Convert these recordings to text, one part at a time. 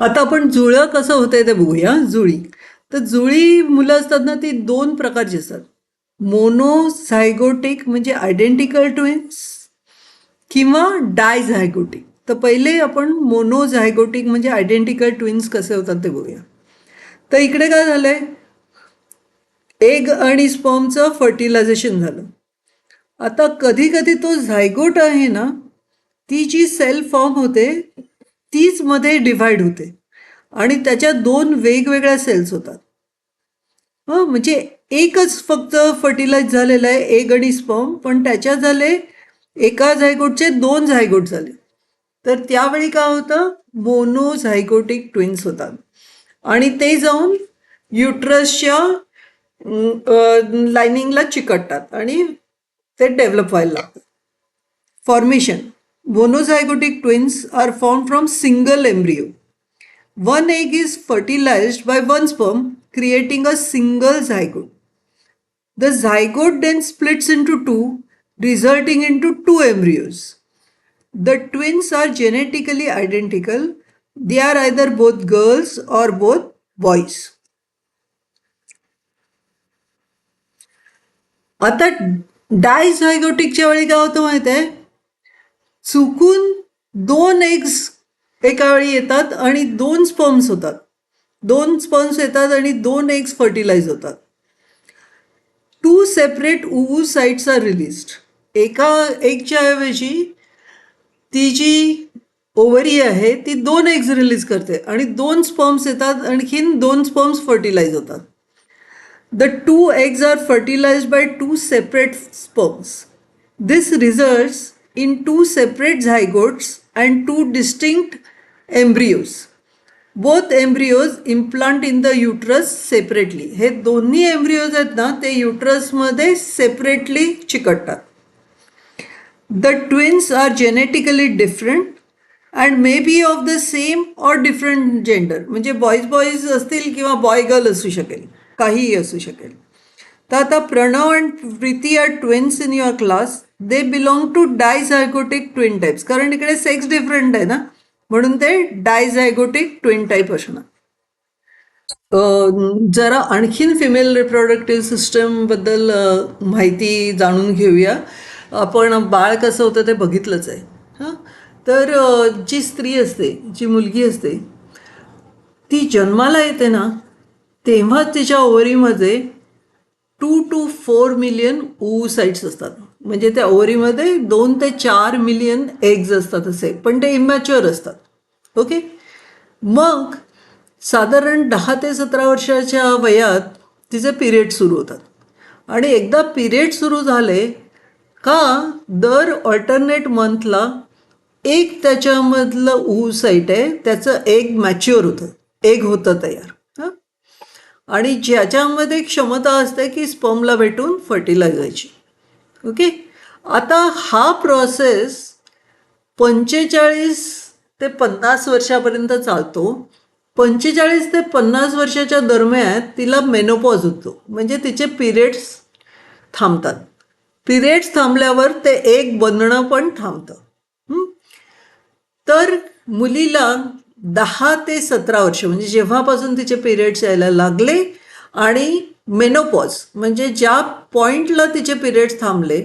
आता आपण जुळं कसं होतंय ते बघूया. जुळी तर जुळी मुलं असतात ना, ती दोन प्रकारची असतात. मोनोझायगोटिक म्हणजे आयडेंटिकल ट्विन्स किंवा डायझायगोटिक. तर पहिले आपण मोनोझायगोटिक म्हणजे आयडेंटिकल ट्विन्स कसे होतात ते बघूया. तर इकडे काय झालंय, एग आणि स्पर्मचं फर्टिलायझेशन झालं. आता कधी कधी तो झायगोट आहे ना, ती जी सेल फॉर्म होते तीच मध्ये डिव्हाइड होते आणि त्याच्या दोन वेगवेगळ्या सेल्स होतात. म्हणजे एकच फक्त फर्टिलाइज झालेलं आहे, एग आणि स्पर्म, पण त्याच्यात झाले एका झायगोटचे दोन झायगोट झाले. तर त्यावेळी काय होतं, मोनोझायगोटिक ट्विन्स होतात आणि ते जाऊन युट्रसच्या लाइनिंगला चिकटतात आणि ते डेव्हलप व्हायला लागतात. Formation. Monozygotic twins are formed from single embryo. One egg is fertilized by one sperm, creating a single zygote. The zygote then splits into two, resulting into two embryos. The twins are genetically identical. They are either both girls or both boys. आता डायझायगोटिकच्या वेळी काय होतं माहिती आहे, चुकून दोन eggs एका वेळी येतात आणि दोन स्पर्म्स होतात. दोन स्पर्म्स येतात आणि दोन एग्स फर्टिलाइज होतात. Two separate oocytes are released. एका एगच्या ऐवजी ती जी ओव्हरी आहे ती दोन एग्स रिलीज करते आणि दोन स्पर्म्स येतात, आणखीन दोन स्पर्म्स फर्टिलाइज होतात. The two eggs are fertilized by two separate sperms. This results in two separate zygotes and two distinct embryos. Both embryos implant in the uterus separately. हे दोन्ही embryos आहेत ना, ते युटरसमध्ये सेपरेटली चिकटतात. The twins are genetically different and may be of the same or different gender. म्हणजे boys boys असतील किंवा boy girl असू शकेल, काहीही असू शकेल. तर आता Pranav and Preeti are twins in your class. They belong to dizygotic twin types. कारण इकडे सेक्स डिफरंट आहे ना, म्हणून ते डायझायगोटिक ट्विन टाईप असणार. जरा आणखीन फिमेल रिप्रोडक्टिव्ह सिस्टम बद्दल माहिती जाणून घेऊया. आपण बाळ कसं होतं ते बघितलंच आहे. हां, तर जी स्त्री असते, जी मुलगी असते, ती जन्माला येते ना, तेव्हा तिच्या ओव्हरीमध्ये 2 to 4 मिलियन oocytes असतात. म्हणजे त्या ओव्हरीमध्ये 2 ते 4 मिलियन एग्ज असतात असे, पण ते इमॅच्युअर असतात. ओके. मग साधारण 10 ते 17 वर्षाच्या वयात तिचे पिरियड सुरू होतात आणि एकदा पिरियड सुरू झाले का दर ऑल्टरनेट मंथला एक त्याच्यामधलं oocyte आहे त्याचं एग मॅच्युअर होतं, एग होतं तयार. हां, आणि ज्याच्यामध्ये क्षमता असते की स्पर्मला भेटून फर्टिलाइज व्हायची. ओके. आता हा प्रोसेस 45 ते 50 वर्षापर्यंत चालतो. 45 ते 50 वर्षाच्या दरम्यान तिला मेनोपॉज होतो, म्हणजे तिचे पिरियड्स थांबतात. पिरियड्स थांबल्यावर ते एग बनणं पण थांबतं. तर मुलीला 10 ते 17 वर्ष म्हणजे जेव्हापासून तिचे पिरियड्स यायला लागले आणि मेनोपॉज म्हणजे ज्या पॉइंटला तिचे पिरियड्स थांबले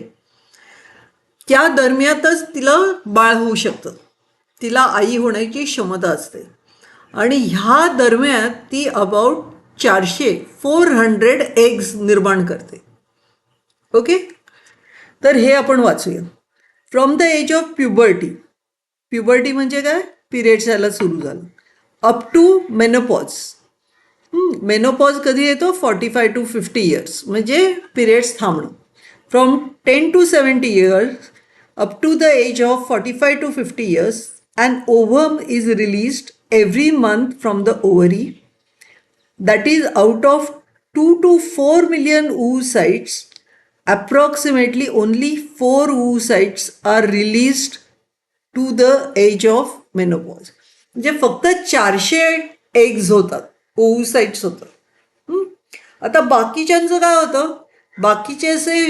त्या दरम्यानच तिला बाळ होऊ शकतं, तिला आई होण्याची क्षमता असते. आणि ह्या दरम्यान ती अबाउट 400 एग्स निर्माण करते. ओके. तर हे आपण वाचूया. From the age of puberty. Puberty म्हणजे काय, पिरियड्स यायला सुरू झालं. Up to menopause. मेनोपॉज कधी येतो, 45 to 50 इयर्स म्हणजे पिरियड्स थांबणं. From 10 to 70 years up to the age of 45 to 50 years an ovum is released every month from the ovary. That is, out of 2 to 4 million oocytes, approximately only 4 oocytes are released to the age of menopause. म्हणजे फक्त 400 eggs होतात, oocytes होतात. आता बाकीच्यांचं काय होतं, बाकीचे असे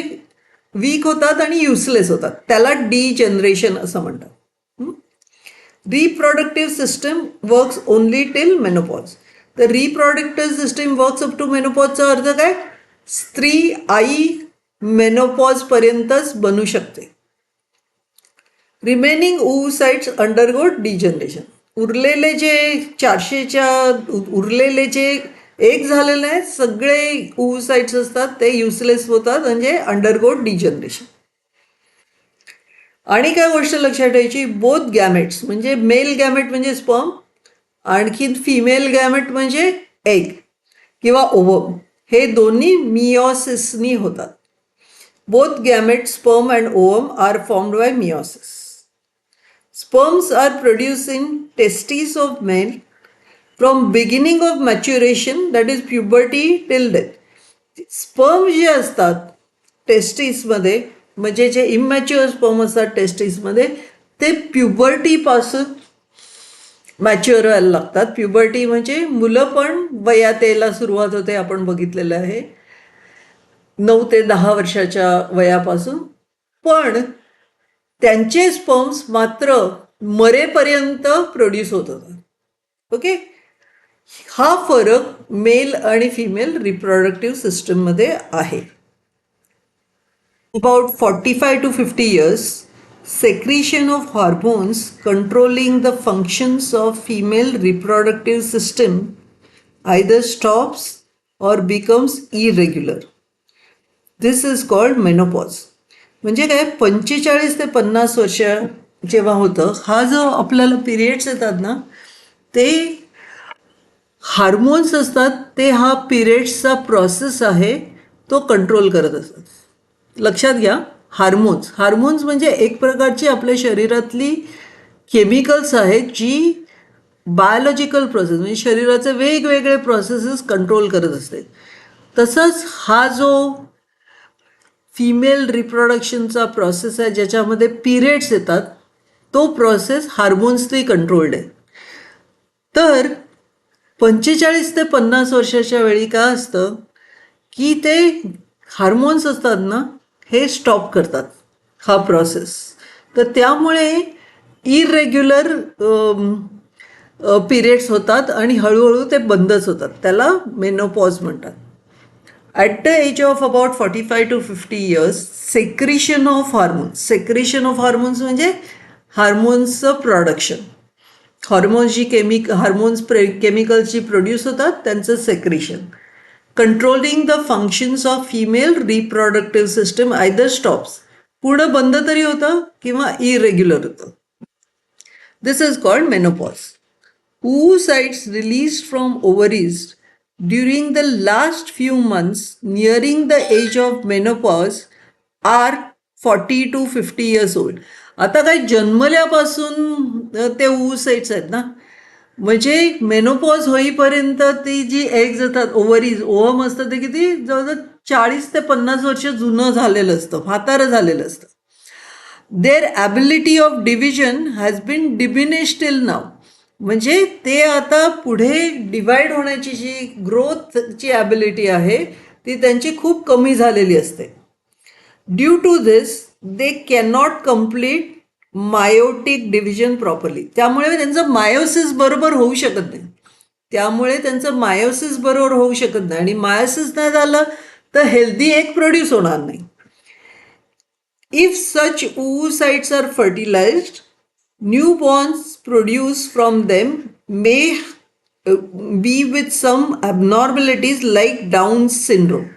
weak होतात आणि युजलेस होतात, त्याला डी जनरेशन असं म्हणतात. Reproductive system works only till menopause. तर reproductive system works up to मेनोपॉजचा अर्थ काय? स्त्री आई मेनोपॉज पर्यंतच बनू शकते. Remaining oocytes undergo degeneration. उरलेले जे 400च्या उरलेले जे एक झालेले आहेत सगळे oocytes असतात ते युजलेस होतात म्हणजे अंडरगो डिजनरेशन. आणि काय गोष्ट लक्षात ठेवायची, बोथ गॅमेट्स म्हणजे मेल गॅमेट म्हणजे स्पर्म, आणखी फिमेल गॅमेट म्हणजे एग किंवा ओवम, हे दोन्ही मिओसिसनी होतात. Both gamete sperm and ovum are formed by meiosis. Sperms are produced in testes of male from beginning of maturation, that is puberty till death. Sperm जे असतात टेस्टिसमध्ये म्हणजे जे इमॅच्युअर स्पर्म असतात टेस्टिसमध्ये ते प्युबर्टीपासून मॅच्युअर व्हायला लागतात. प्युबर्टी म्हणजे मुलं पण वयात यायला सुरुवात होते, आपण बघितलेलं आहे 9 ते 10 वर्षाच्या वयापासून. पण त्यांचे स्पर्म्स मात्र मरेपर्यंत प्रोड्यूस होत होतात. ओके, हा फरक मेल आणि फिमेल रिप्रोडक्टिव्ह सिस्टममध्ये आहे. About 45 to 50 years, secretion of hormones controlling the functions of female reproductive system either stops or becomes irregular. This is called menopause. म्हणजे काय, 45 ते 50 वर्ष जेव्हा होतं, हा जो आपल्याला पिरियड्स येतात ना, ते हार्मोन्स असतात, ते हा पिरियड्सचा प्रोसेस आहे तो कंट्रोल करत असतात. लक्षात घ्या, हार्मोन्स म्हणजे एक प्रकारची आपल्या शरीरातली केमिकल्स आहेत जी बायोलॉजिकल प्रोसेस म्हणजे शरीराचे वेगवेगळे प्रोसेसेस कंट्रोल करत असते. तसंच हा जो फिमेल रिप्रोडक्शनचा प्रोसेस आहे ज्याच्यामध्ये पिरियड्स येतात, तो प्रोसेस हार्मोन्सनी कंट्रोल्ड आहे. तर 45 ते 50 वर्षाच्या वेळी काय असतं की ते हार्मोन्स असतात ना, हे स्टॉप करतात हा प्रोसेस. तर त्यामुळे इरेग्युलर पिरियड्स होतात आणि हळूहळू ते बंदच होतात. त्याला मेनोपॉज म्हणतात. At the age of about 45 to 50 years, secretion of hormones म्हणजे हार्मोन्सचं प्रोडक्शन. हार्मोन्स जी केमिकल्स जी प्रोड्यूस होतात त्यांचं secretion. Controlling the functions of female reproductive system either stops, पूर्ण बंद तरी होतं किंवा इरेग्युलर होतं. This is called menopause. oocytes released from ovaries during the last few months nearing the age of menopause are 40 to 50 years old. आता काय जन्मल्यापासून ते oocytes आहेत ना, म्हणजे मेनोपॉज होईपर्यंत ती जी एग्ज येतात, ओव्हम असतं, ते किती जवळजवळ 40 ते 50 वर्ष जुनं झालेलं असतं, म्हातारं झालेलं असतं. Their ability of division has been diminished till now. म्हणजे ते आता पुढे डिवाइड होण्याची जी ग्रोथची ॲबिलिटी आहे ती त्यांची खूप कमी झालेली असते. Due to this they cannot complete meiotic division properly. त्यामुळे त्यांचं मायोसिस बरोबर होऊ शकत नाही. आणि मायोसिस नाही झालं तर हेल्दी एग प्रोड्यूस होणार नाही. If such oocytes are fertilised, newborns produced from them may be with some abnormalities like Down syndrome.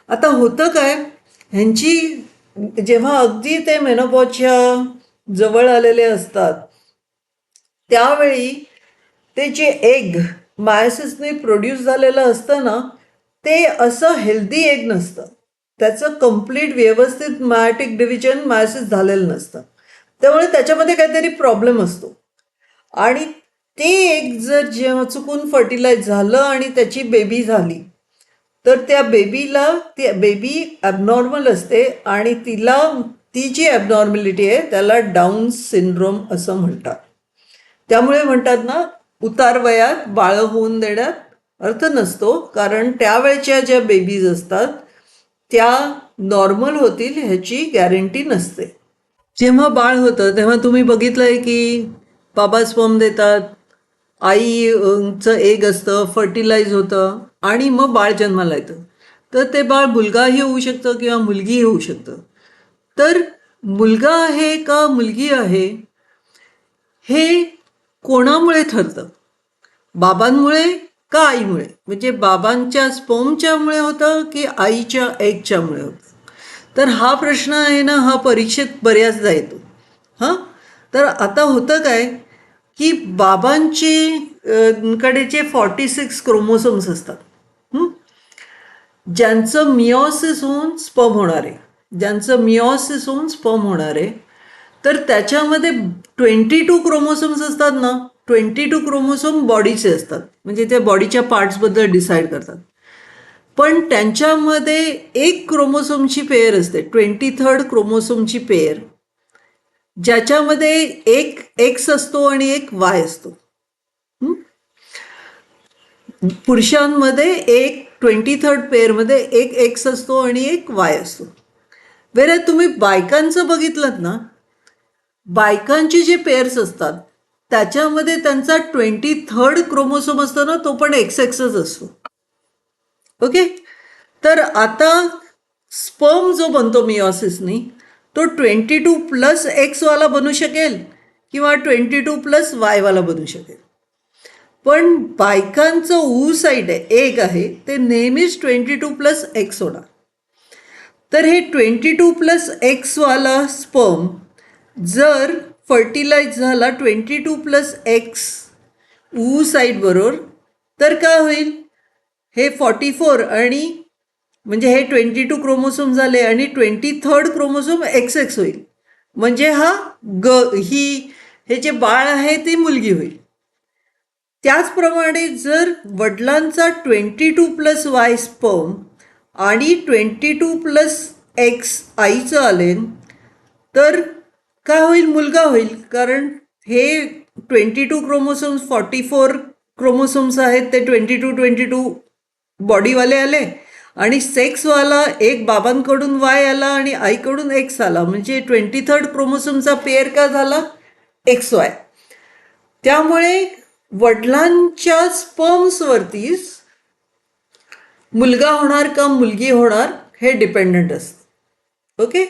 आता होतं काय, ह्यांची जेव्हा अगदी ते मेनोपॉजच्या जवळ आलेले असतात त्यावेळी ते जे एग मायोसिसने प्रोड्यूस झालेलं असतं ना, ते असं हेल्दी एग नसतं. त्याचं कम्प्लीट व्यवस्थित मायोटिक डिव्हिजन मायोसिस झालेलं नसतं. त्यामुळे त्याच्यामध्ये काहीतरी प्रॉब्लेम असतो. आणि ते एग जर जेव्हा चुकून फर्टिलाइज झालं आणि त्याची बेबी झाली तर त्या बेबी ॲबनॉर्मल असते आणि ती जी ॲबनॉर्मॅलिटी आहे त्याला डाऊन सिंड्रोम असं म्हणतात. त्यामुळे म्हणतात ना, उतार वयात बाळं होऊन देण्यात अर्थ नसतो, कारण त्यावेळच्या ज्या बेबीज असतात त्या नॉर्मल होतील ह्याची गॅरंटी नसते. जेव्हा बाळ होतं तेव्हा तुम्ही बघितलंय की बाबा स्पर्म देतात, आईचं एग असतं, फर्टिलाइज होतं आणि मग बाळ जन्माला येतं. तर ते बाळ मुलगाही होऊ शकतं किंवा मुलगीही होऊ शकतं. तर मुलगा आहे का मुलगी आहे हे कोणामुळे ठरतं? बाबांमुळे का आईमुळे? म्हणजे बाबांच्या स्पर्मच्यामुळे होतं की आईच्या एगच्यामुळे होतं? तर हा प्रश्न आहे ना, हा परीक्षेत बऱ्याचदा येतो. हां, तर आता होतं काय की बाबांचे कडेचे 46 क्रोमोसोम्स असतात. हं? ज्यांचं मिओसिस होऊन स्पर्म होणार आहे, ज्यांचं मिओसिस होऊन स्पर्म होणार आहे, तर त्याच्यामध्ये 22 क्रोमोसोम्स असतात ना. 22 क्रोमोसोम बॉडीचे असतात, म्हणजे ते बॉडीच्या पार्ट्सबद्दल डिसाईड करतात. पण त्यांच्यामध्ये एक क्रोमोसोमची पेअर असते, 23rd क्रोमोसोमची पेअर, ज्याच्यामध्ये एक एक्स असतो आणि एक वाय असतो. हं? पुरुषांमध्ये एक 23rd पेअरमध्ये एक एक्स असतो आणि एक वाय असतो. वेळेस तुम्ही बायकांचं बघितलं ना, बायकांचे जे पेअर्स असतात त्याच्यामध्ये त्यांचा 23rd क्रोमोसोम असतो ना, तो पण एक्स एक्सच असतो. ओके, तर आता स्पर्म जो बनतो मिओसिसनी, तो 22+X वाला बनू शकेल किंवा 22+Y वाला बनू शकेल. पण बायकांचं साईड आहे, एग आहे, ते नेहमीच 22+X होणार. तर हे 22+X वाला स्पर्म जर फर्टिलाइज झाला 22+X साईड बरोबर, तर काय होईल? हे 44 आणि म्हणजे हे 22 क्रोमोसोम झाले आणि 23rd क्रोमोसोम XX होईल. म्हणजे हा हे जे बाळ आहे ती मुलगी होईल. त्याचप्रमाणे जर वडिलांचा 22+Y स्पर्म आणि 22+X आईचं आले, तर काय होईल? मुलगा होईल. कारण हे 22 क्रोमोसोम्स 44 क्रोमोसोम्स आहेत, ते 22 बॉडीवाले आले आणि सेक्सवाला एक बाबांकडून वाय आला आणि आईकडून एक्स आला, म्हणजे 23rd क्रोमोसोमचा पेअर का झाला? XY. त्यामुळे वडिलांच्या स्पर्म्सवरतीच मुलगा होणार का मुलगी होणार हे डिपेंडंट असतं. ओके,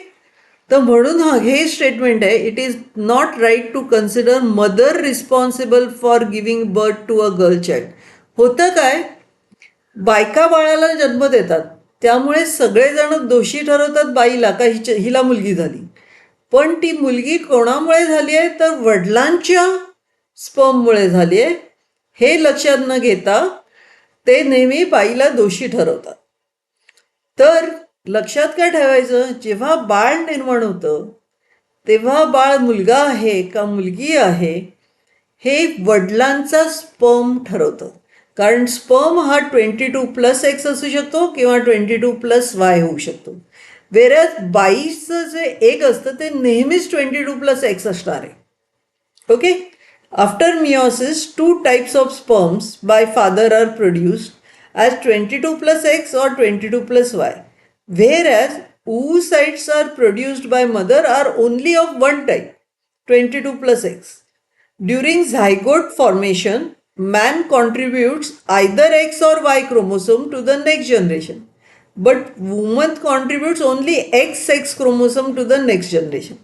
तर म्हणून हे स्टेटमेंट आहे, it is not right to consider mother responsible for giving birth to a girl child. होतं काय, बायका बाळाला जन्म देतात, त्यामुळे सगळेजण दोषी ठरवतात बाईला का हिला मुलगी झाली. पण ती मुलगी कोणामुळे झाली आहे? तर वडिलांच्या स्पर्ममुळे झाली आहे. हे लक्षात न घेता ते नेहमी बाईला दोषी ठरवतात. तर लक्षात काय ठेवायचं, जेव्हा बाळ निर्माण होतं तेव्हा बाळ मुलगा आहे का मुलगी आहे हे वडिलांचा स्पर्म ठरवतं. कारण स्पर्म हा 22+X असू शकतो किंवा 22+Y होऊ शकतो. वेरॅज बाईचं जे एग असतं ते नेहमीच 22+X असणार आहे. Okay, after meiosis 2 types of sperms by father are produced as 22+X or 22+Y, whereas oocytes are produced by mother are only of one type, 22+X. During zygote formation, man contributes either X or Y chromosome to the next generation, but woman contributes only XX chromosome to the next generation.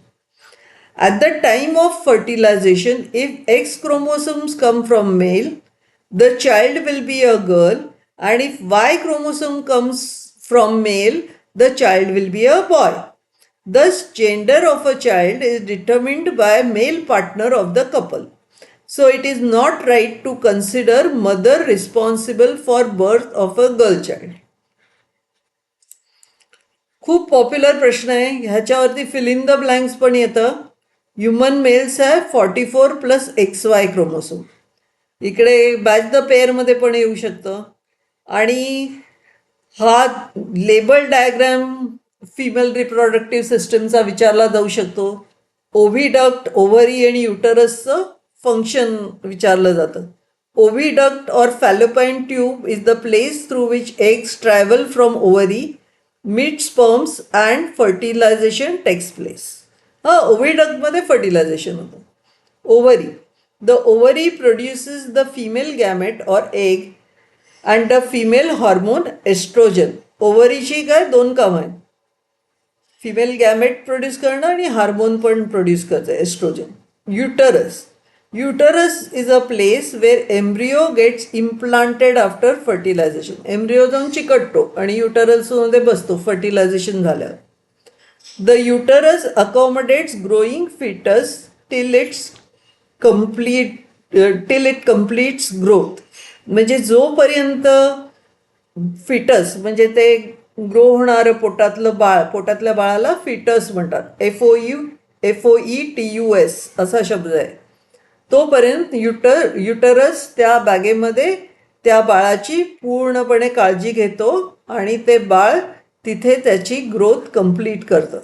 At the time of fertilization, if X chromosomes come from male, the child will be a girl, and if Y chromosome comes from male, the child will be a boy. Thus, gender of a child is determined by male partner of the couple. So, it is not right to consider mother responsible for birth of a girl child. खूप popular प्रश्न आहे, ह्याच्यावरती fill in the blanks पण येतं. Human mails आहे 44+XY chromosome. इकडे batch the पेअरमध्ये पण येऊ शकतं. आणि हा लेबल डायग्रॅम फिमेल रिप्रोडक्टिव्ह सिस्टमचा विचारला जाऊ शकतो. ओव्हिडक्ट, ओव्हरी आणि युटरसचं फंक्शन विचारलं जातं. ओव्हिडक्ट और fallopian tube is the place through which eggs travel from ovary, meet sperms and fertilisation takes place. ओव्हिडक्टमध्ये फर्टिलायझेशन होतं. Ovary the ovary produces the female gamete or egg and the female hormone oestrogen. ओव्हरीची काय दोन कामं आहेत, female gamete produce करणं आणि hormone पण प्रोड्यूस करतं oestrogen. Uterus. Uterus is a place where embryo gets implanted after fertilisation. Embryo जाऊन चिकटतो आणि युटरसमध्ये बसतो फर्टिलायझेशन झाल्यावर. The uterus accommodates growing foetus till it completes growth. म्हणजे जोपर्यंत फिटस म्हणजे ते ग्रो होणारं पोटातल्या बाळाला फिटस म्हणतात. FOETUS असा शब्द आहे. तोपर्यंत युटरस त्या बॅगेमध्ये त्या बाळाची पूर्णपणे काळजी घेतो आणि ते बाळ तिथे त्याची ग्रोथ कंप्लीट करतं.